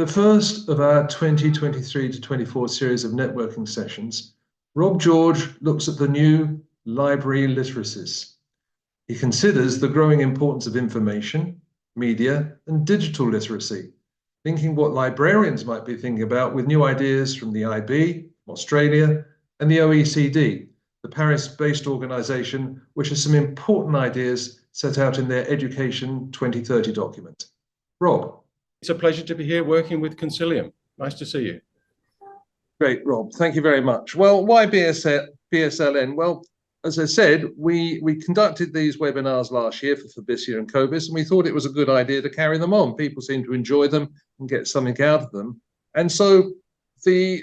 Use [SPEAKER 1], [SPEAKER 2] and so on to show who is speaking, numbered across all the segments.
[SPEAKER 1] the first of our 2023 to 24 series of networking sessions, Rob George looks at the new Library Literacies. He considers the growing importance of information, media, and digital literacy, thinking what librarians might be thinking about with new ideas from the IB, Australia, and the OECD, the Paris-based organization, which has some important ideas set out in their Education 2030 document. Rob.
[SPEAKER 2] It's a pleasure to be here working with Consilium. Nice to see you.
[SPEAKER 1] Great, Rob. Thank you very much. Well, why BSLN? Well, as I said, we conducted these webinars last year for Fabricia and Cobis, and we thought it was a good idea to carry them on. People seem to enjoy them and get something out of them. And so the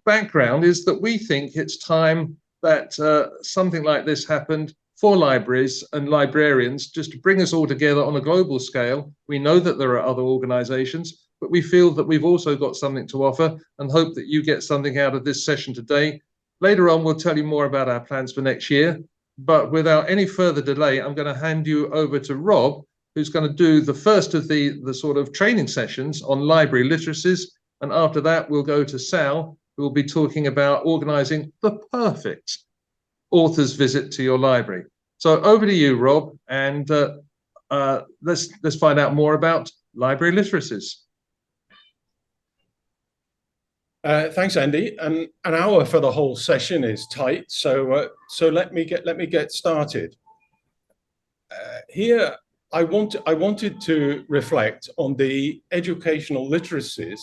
[SPEAKER 1] background is that we think it's time that something like this happened for libraries and librarians, just to bring us all together on a global scale. We know that there are other organizations, but we feel that we've also got something to offer and hope that you get something out of this session today. Later on, we'll tell you more about our plans for next year, but without any further delay, I'm going to hand you over to Rob, who's going to do the first of the sort of training sessions on library literacies. And after that, we'll go to Sal, who will be talking about organizing the perfect author's visit to your library. So over to you, Rob, and let's find out more about library literacies.
[SPEAKER 2] Thanks, Andy. An hour for the whole session is tight, so let me get started. Here, I wanted to reflect on the educational literacies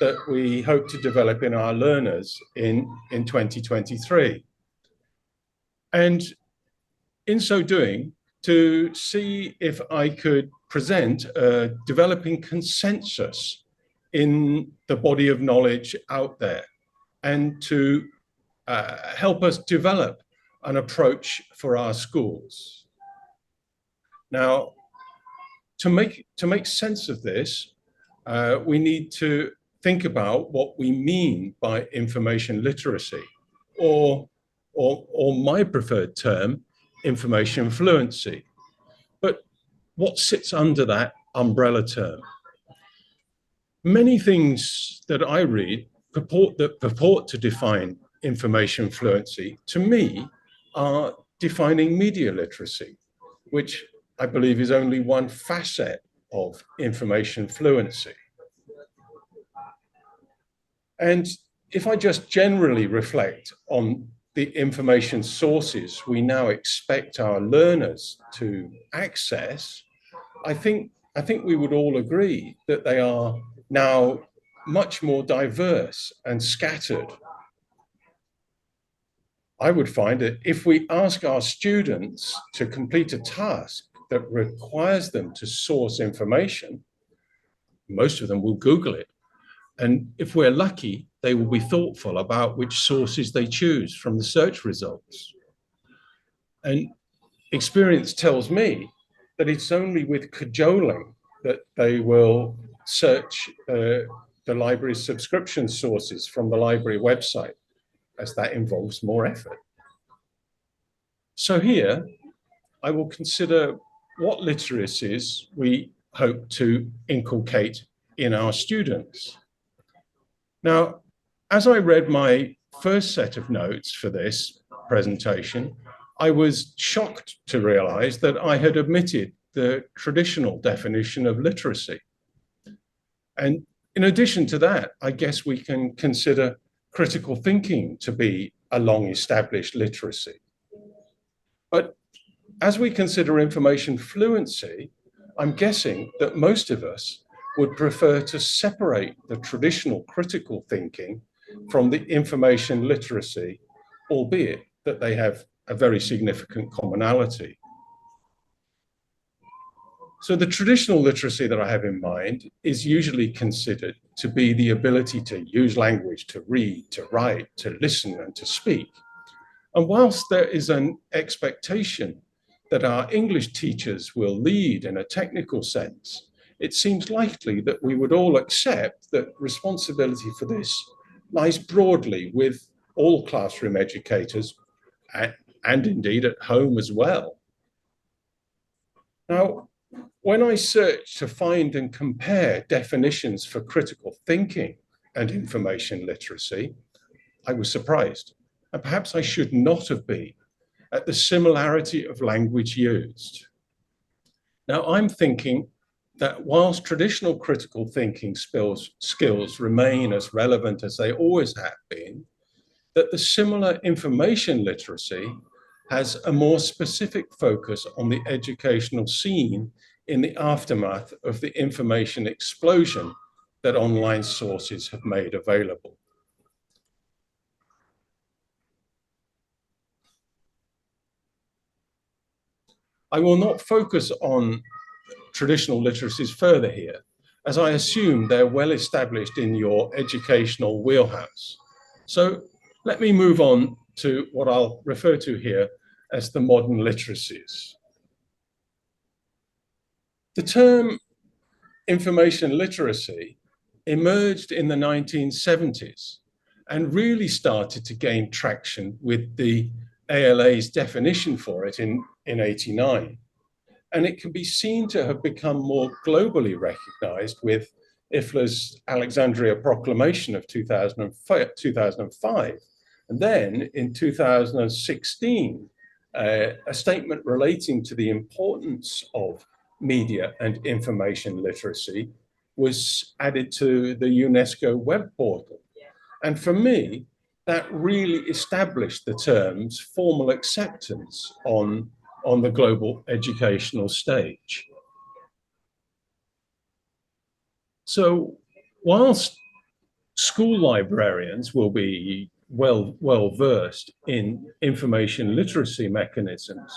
[SPEAKER 2] that we hope to develop in our learners in 2023. And in so doing, to see if I could present a developing consensus in the body of knowledge out there, and to help us develop an approach for our schools. Now, to make sense of this, we need to think about what we mean by information literacy, or my preferred term, information fluency. But what sits under that umbrella term? Many things that I read purport to define information fluency, to me, are defining media literacy, which I believe is only one facet of information fluency. And if I just generally reflect on the information sources we now expect our learners to access, I think we would all agree that they are now much more diverse and scattered. I would find that if we ask our students to complete a task that requires them to source information, most of them will Google it. And if we're lucky, they will be thoughtful about which sources they choose from the search results. And experience tells me that it's only with cajoling that they will search the library's subscription sources from the library website, as that involves more effort. So here, I will consider what literacies we hope to inculcate in our students. Now, as I read my first set of notes for this presentation, I was shocked to realize that I had omitted the traditional definition of literacy. And in addition to that, I guess we can consider critical thinking to be a long-established literacy. But as we consider information fluency, I'm guessing that most of us would prefer to separate the traditional critical thinking from the information literacy, albeit that they have a very significant commonality. So the traditional literacy that I have in mind is usually considered to be the ability to use language, to read, to write, to listen, and to speak. And whilst there is an expectation that our English teachers will lead in a technical sense, it seems likely that we would all accept that responsibility for this lies broadly with all classroom educators, and indeed at home as well. Now, when I searched to find and compare definitions for critical thinking and information literacy, I was surprised, and perhaps I should not have been, at the similarity of language used. Now, I'm thinking that whilst traditional critical thinking skills remain as relevant as they always have been, that the similar information literacy has a more specific focus on the educational scene in the aftermath of the information explosion that online sources have made available. I will not focus on traditional literacies further here, as I assume they're well established in your educational wheelhouse. So let me move on to what I'll refer to here as the modern literacies. The term information literacy emerged in the 1970s and really started to gain traction with the ALA's definition for it in 89. And it can be seen to have become more globally recognized with IFLA's Alexandria Proclamation of 2005. And then in 2016, a statement relating to the importance of media and information literacy was added to the UNESCO web portal. And for me, that really established the term's formal acceptance on the global educational stage. So whilst school librarians will be well versed in information literacy mechanisms,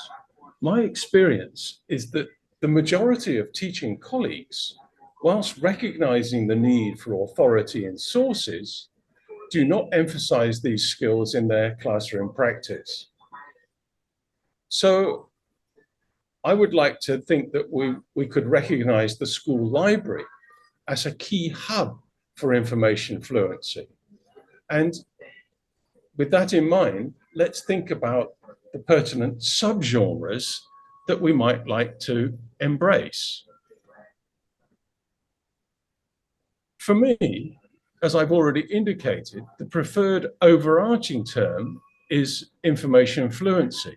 [SPEAKER 2] my experience is that the majority of teaching colleagues, whilst recognizing the need for authority in sources, do not emphasize these skills in their classroom practice. So I would like to think that we could recognize the school library as a key hub for information fluency. And with that in mind, let's think about the pertinent subgenres that we might like to embrace. For me, as I've already indicated, the preferred overarching term is information fluency.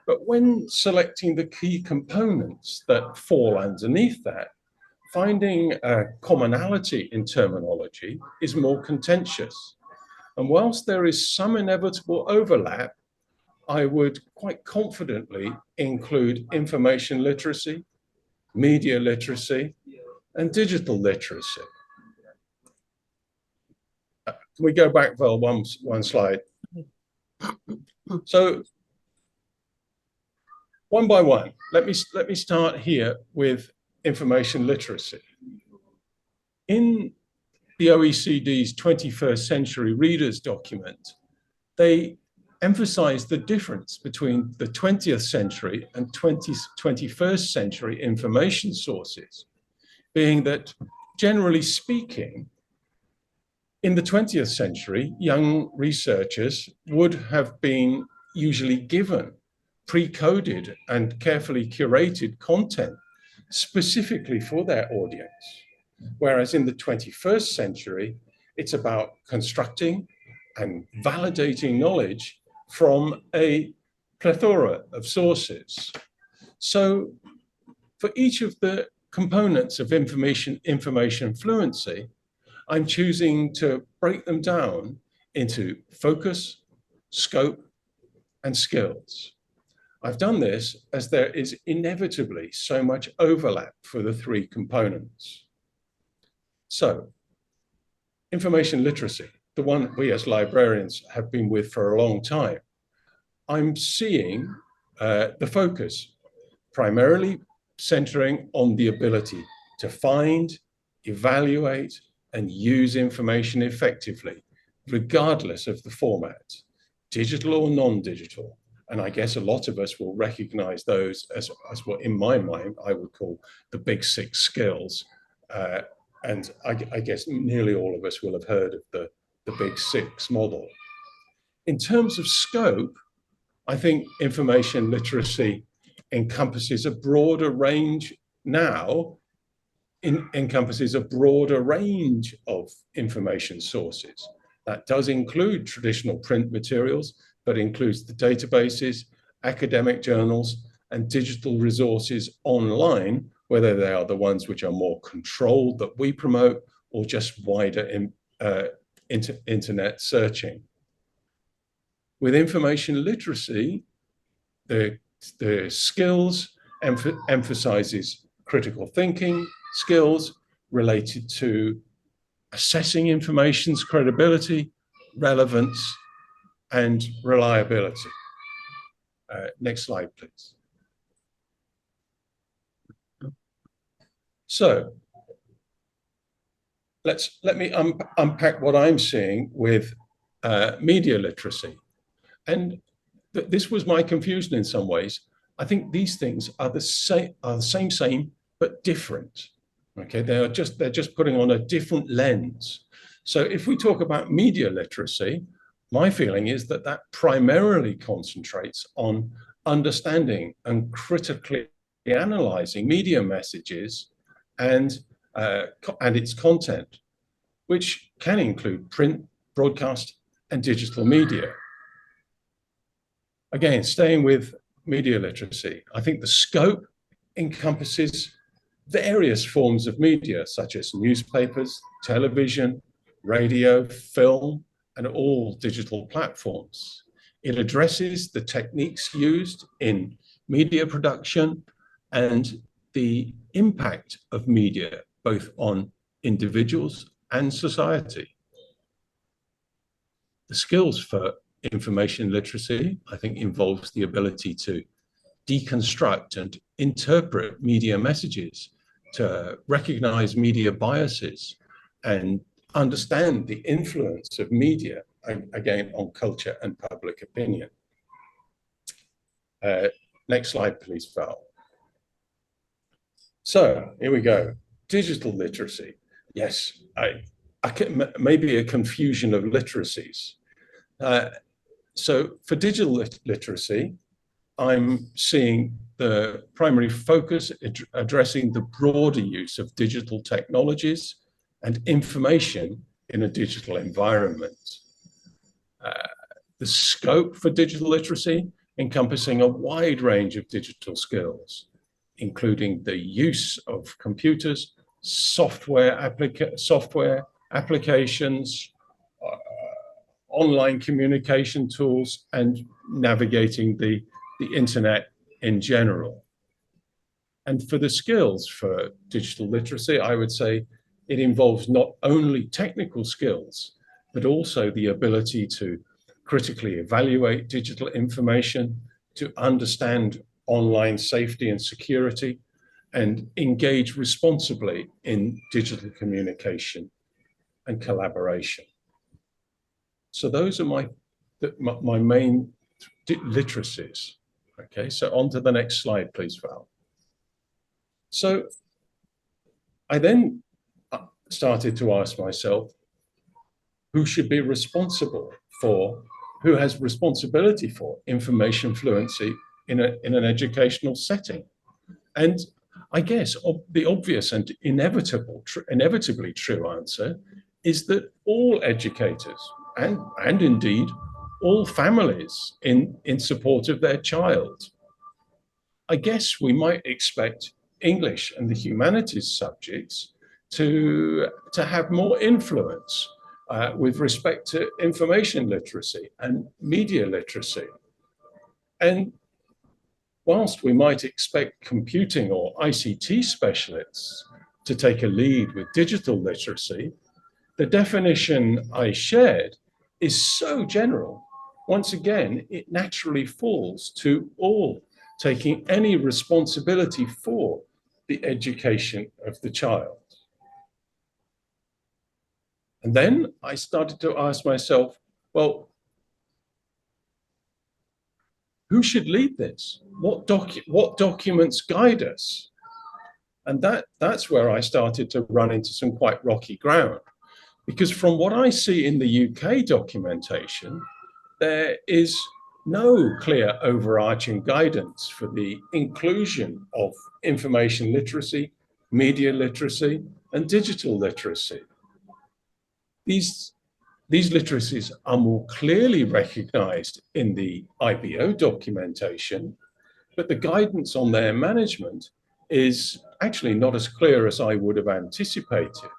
[SPEAKER 2] But when selecting the key components that fall underneath that, finding a commonality in terminology is more contentious. And whilst there is some inevitable overlap, I would quite confidently include information literacy, media literacy, and digital literacy. Can we go back, Val, one slide? So one by one, let me start here with information literacy. In the OECD's 21st Century Readers document, they emphasize the difference between the 20th century and 21st century information sources, being that, generally speaking, in the 20th century, young researchers would have been usually given pre-coded and carefully curated content specifically for their audience. Whereas in the 21st century, it's about constructing and validating knowledge from a plethora of sources. So for each of the components of information fluency, I'm choosing to break them down into focus, scope, and skills. I've done this as there is inevitably so much overlap for the three components. So, information literacy, the one we as librarians have been with for a long time, I'm seeing the focus primarily centering on the ability to find, evaluate, and use information effectively, regardless of the format, digital or non-digital. And I guess a lot of us will recognize those as what, in my mind, I would call the big six skills. And I guess nearly all of us will have heard of the big six model. In terms of scope, I think information literacy encompasses a broader range now encompasses a broader range of information sources. That does include traditional print materials, but includes the databases, academic journals, and digital resources online, whether they are the ones which are more controlled that we promote or just wider internet searching. With information literacy, the skills emphasizes critical thinking skills related to assessing information's credibility, relevance, and reliability. Next slide, please. So let me unpack what I'm seeing with media literacy. And this was my confusion in some ways. I think these things are the same, but different. Okay, they're just putting on a different lens. So if we talk about media literacy, my feeling is that that primarily concentrates on understanding and critically analyzing media messages and its content, which can include print, broadcast, and digital media. Again, staying with media literacy, I think the scope encompasses various forms of media, such as newspapers, television, radio, film, and all digital platforms. It addresses the techniques used in media production and the impact of media, both on individuals and society. The skills for information literacy, I think, involves the ability to deconstruct and interpret media messages, to recognize media biases, and understand the influence of media, again, on culture and public opinion. Next slide, please, Val. So here we go. Digital literacy. Yes, maybe a confusion of literacies. So for digital literacy, I'm seeing the primary focus addressing the broader use of digital technologies and information in a digital environment. The scope for digital literacy encompassing a wide range of digital skills, including the use of computers, software applications, online communication tools, and navigating the internet in general. And for the skills for digital literacy, I would say it involves not only technical skills, but also the ability to critically evaluate digital information, to understand online safety and security, and engage responsibly in digital communication and collaboration. So those are my main literacies. Okay, so on to the next slide, please, Val. So I then started to ask myself, who should be responsible for, who has responsibility for information fluency in an educational setting? And I guess the obvious and inevitably true answer is that all educators and indeed all families in support of their child. I guess we might expect English and the humanities subjects to have more influence with respect to information literacy and media literacy. And whilst we might expect computing or ICT specialists to take a lead with digital literacy, the definition I shared is so general. Once again, it naturally falls to all taking any responsibility for the education of the child. And then I started to ask myself, well, who should lead this? What documents guide us? And that's where I started to run into some quite rocky ground. Because from what I see in the UK documentation, there is no clear overarching guidance for the inclusion of information literacy, media literacy, and digital literacy. These literacies are more clearly recognized in the IBO documentation, but the guidance on their management is actually not as clear as I would have anticipated.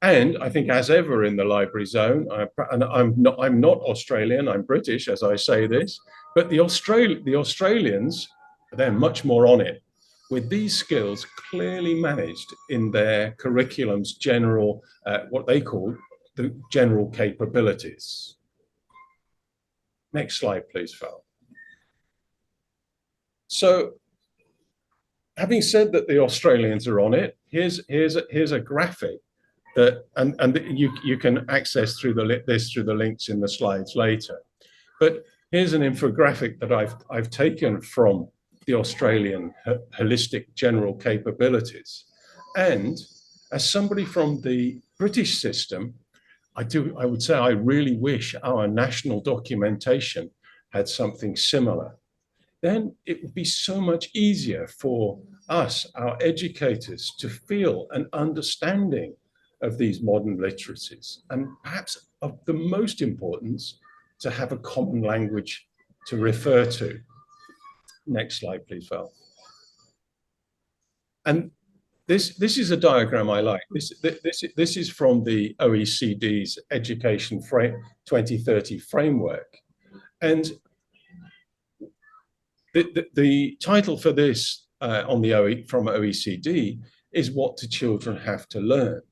[SPEAKER 2] And I think, as ever in the library zone, and I'm not Australian, I'm British as I say this, but the Australians, they're much more on it, with these skills clearly managed in their curriculum's general, what they call the general capabilities. Next slide, please, Val. So, having said that the Australians are on it, here's a graphic that, and you can access through the links in the slides later. But here's an infographic that I've taken from the Australian holistic general capabilities. And as somebody from the British system, I would say I really wish our national documentation had something similar. Then it would be so much easier for us, our educators, to feel an understanding of these modern literacies, and perhaps of the most importance, to have a common language to refer to. Next slide, please, Val. And this is a diagram I like. This is from the OECD's Education 2030 framework. And the title for this from OECD is What Do Children Have to Learn?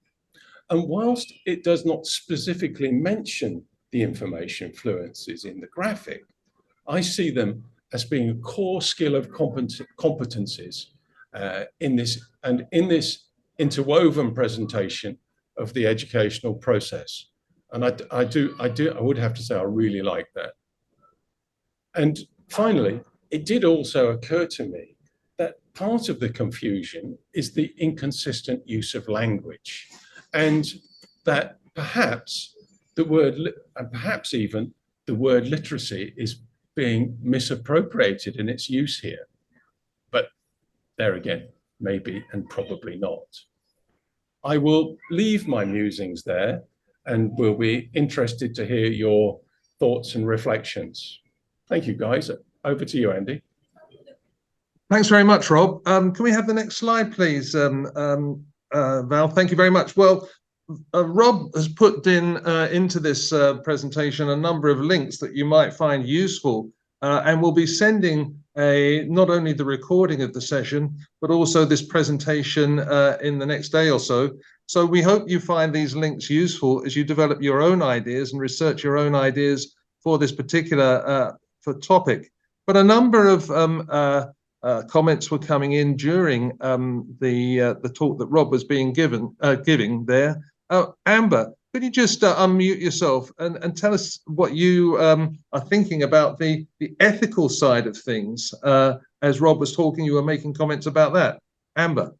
[SPEAKER 2] And whilst it does not specifically mention the information fluencies in the graphic, I see them as being a core skill of competencies in this interwoven presentation of the educational process. And I would have to say I really like that. And finally, it did also occur to me that part of the confusion is the inconsistent use of language, and that perhaps even the word literacy is being misappropriated in its use here. But there again, maybe and probably not. I will leave my musings there and will be interested to hear your thoughts and reflections. Thank you, guys. Over to you, Andy.
[SPEAKER 1] Thanks very much, Rob. Can we have the next slide, please, Val? Thank you very much. Well, Rob has put into this presentation a number of links that you might find useful, and we'll be sending not only the recording of the session, but also this presentation in the next day or so. So we hope you find these links useful as you develop your own ideas and research your own ideas for this particular topic. But a number of comments were coming in during the talk that Rob was giving there. Amber, could you just unmute yourself and tell us what you are thinking about the ethical side of things? As Rob was talking, you were making comments about that. Amber.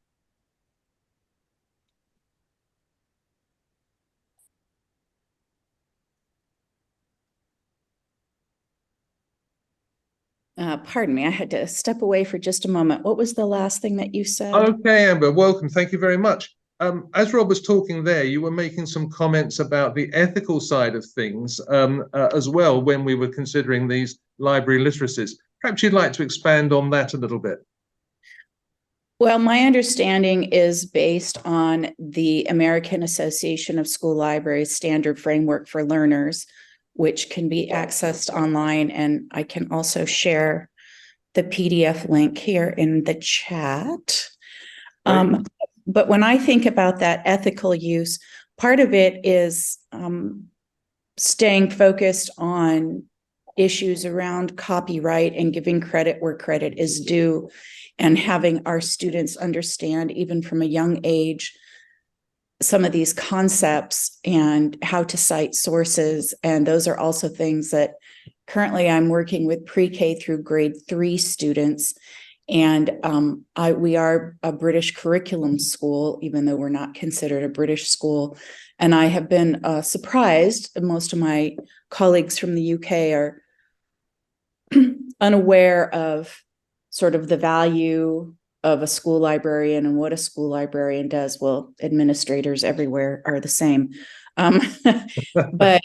[SPEAKER 3] Pardon me, I had to step away for just a moment. What was the last thing that you said?
[SPEAKER 1] Okay, Amber, welcome. Thank you very much. As Rob was talking there, you were making some comments about the ethical side of things as well when we were considering these library literacies. Perhaps you'd like to expand on that a little bit.
[SPEAKER 3] Well, my understanding is based on the American Association of School Libraries Standard Framework for Learners, which can be accessed online. And I can also share the PDF link here in the chat. But when I think about that ethical use, part of it is staying focused on issues around copyright and giving credit where credit is due, and having our students understand, even from a young age, some of these concepts and how to cite sources. And those are also things that currently I'm working with pre-K through grade 3 students. And we are a British curriculum school, even though we're not considered a British school. And I have been surprised. Most of my colleagues from the UK unaware of sort of the value of a school librarian and what a school librarian does. Well, administrators everywhere are the same. But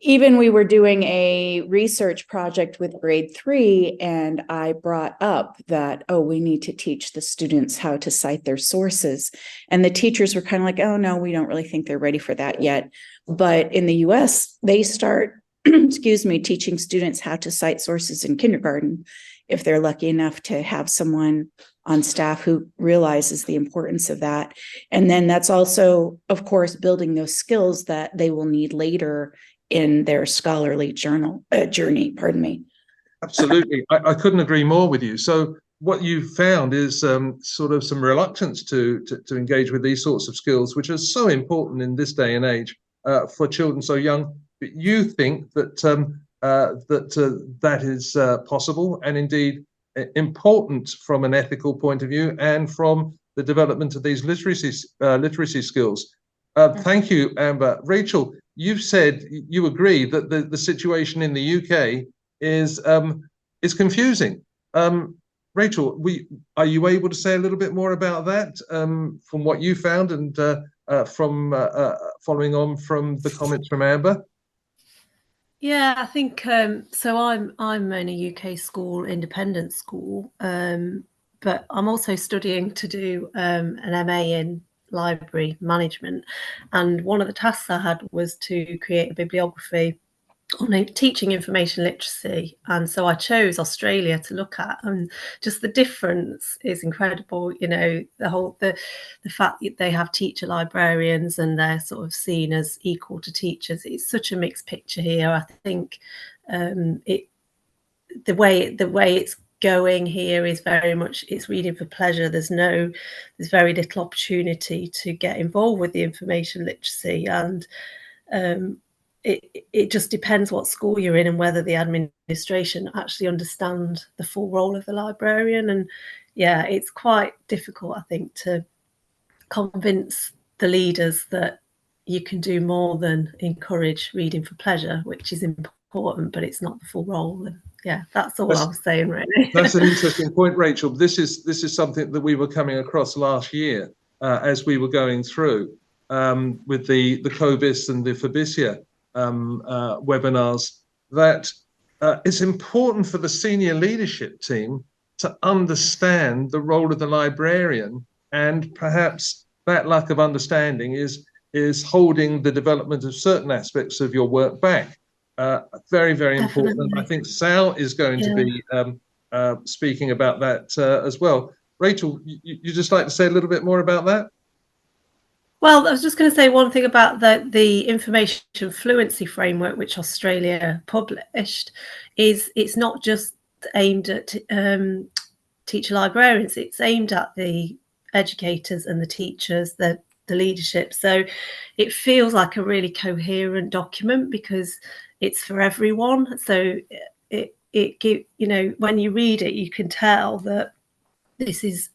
[SPEAKER 3] even we were doing a research project with grade 3, and I brought up that, oh, we need to teach the students how to cite their sources. And the teachers were kind of like, oh, no, we don't really think they're ready for that yet. But in the US, they start, excuse me, teaching students how to cite sources in kindergarten, if they're lucky enough to have someone on staff who realizes the importance of that. And then that's also, of course, building those skills that they will need later in their scholarly journey, pardon me.
[SPEAKER 1] Absolutely. I couldn't agree more with you. So what you've found is sort of some reluctance to engage with these sorts of skills, which are so important in this day and age for children so young. But you think that that is possible and indeed important from an ethical point of view and from the development of these literacy skills. Thank you, Amber. Rachel, you've said you agree that the situation in the UK is confusing. Rachel, are you able to say a little bit more about that from what you found and from following on from the comments from Amber?
[SPEAKER 4] Yeah, I think so. I'm in a UK school, independent school, but I'm also studying to do an MA in library management, and one of the tasks I had was to create a bibliography on teaching information literacy, and so I chose Australia to look at, and just the difference is incredible. You know, the fact that they have teacher librarians and they're sort of seen as equal to teachers. It's such a mixed picture here. I think the way it's going here is very much it's reading for pleasure. There's very little opportunity to get involved with the information literacy, and it just depends what school you're in and whether the administration actually understand the full role of the librarian. And yeah, it's quite difficult, I think, to convince the leaders that you can do more than encourage reading for pleasure, which is important, but it's not the full role. And yeah, that's all I was saying, really.
[SPEAKER 1] That's an interesting point, Rachel. This is something that we were coming across last year as we were going through with the COBIS and the Fabicia webinars, that it's important for the senior leadership team to understand the role of the librarian, and perhaps that lack of understanding is holding the development of certain aspects of your work back. Very, very important. And I think Sal is going to be speaking about that as well. Rachel, you just like to say a little bit more about that?
[SPEAKER 4] Well, I was just going to say one thing about the information fluency framework, which Australia published, is it's not just aimed at teacher librarians. It's aimed at the educators and the teachers, the leadership. So it feels like a really coherent document because it's for everyone. So when you read it, you can tell that this is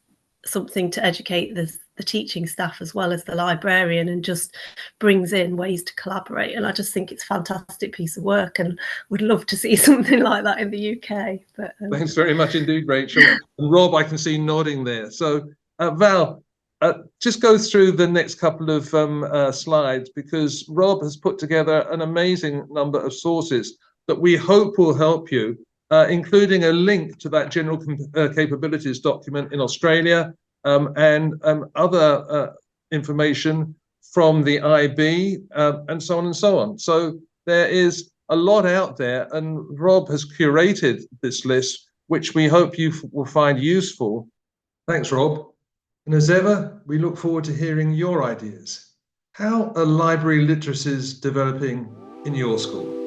[SPEAKER 4] something to educate the teaching staff as well as the librarian, and just brings in ways to collaborate. And I just think it's a fantastic piece of work and would love to see something like that in the UK. But
[SPEAKER 1] thanks very much indeed, Rachel. And Rob, I can see nodding there. So Val, just go through the next couple of slides, because Rob has put together an amazing number of sources that we hope will help you, including a link to that general capabilities document in Australia, and other information from the IB, and so on and so on. So there is a lot out there, and Rob has curated this list, which we hope you will find useful. Thanks, Rob. And as ever, we look forward to hearing your ideas. How are library literacies developing in your school?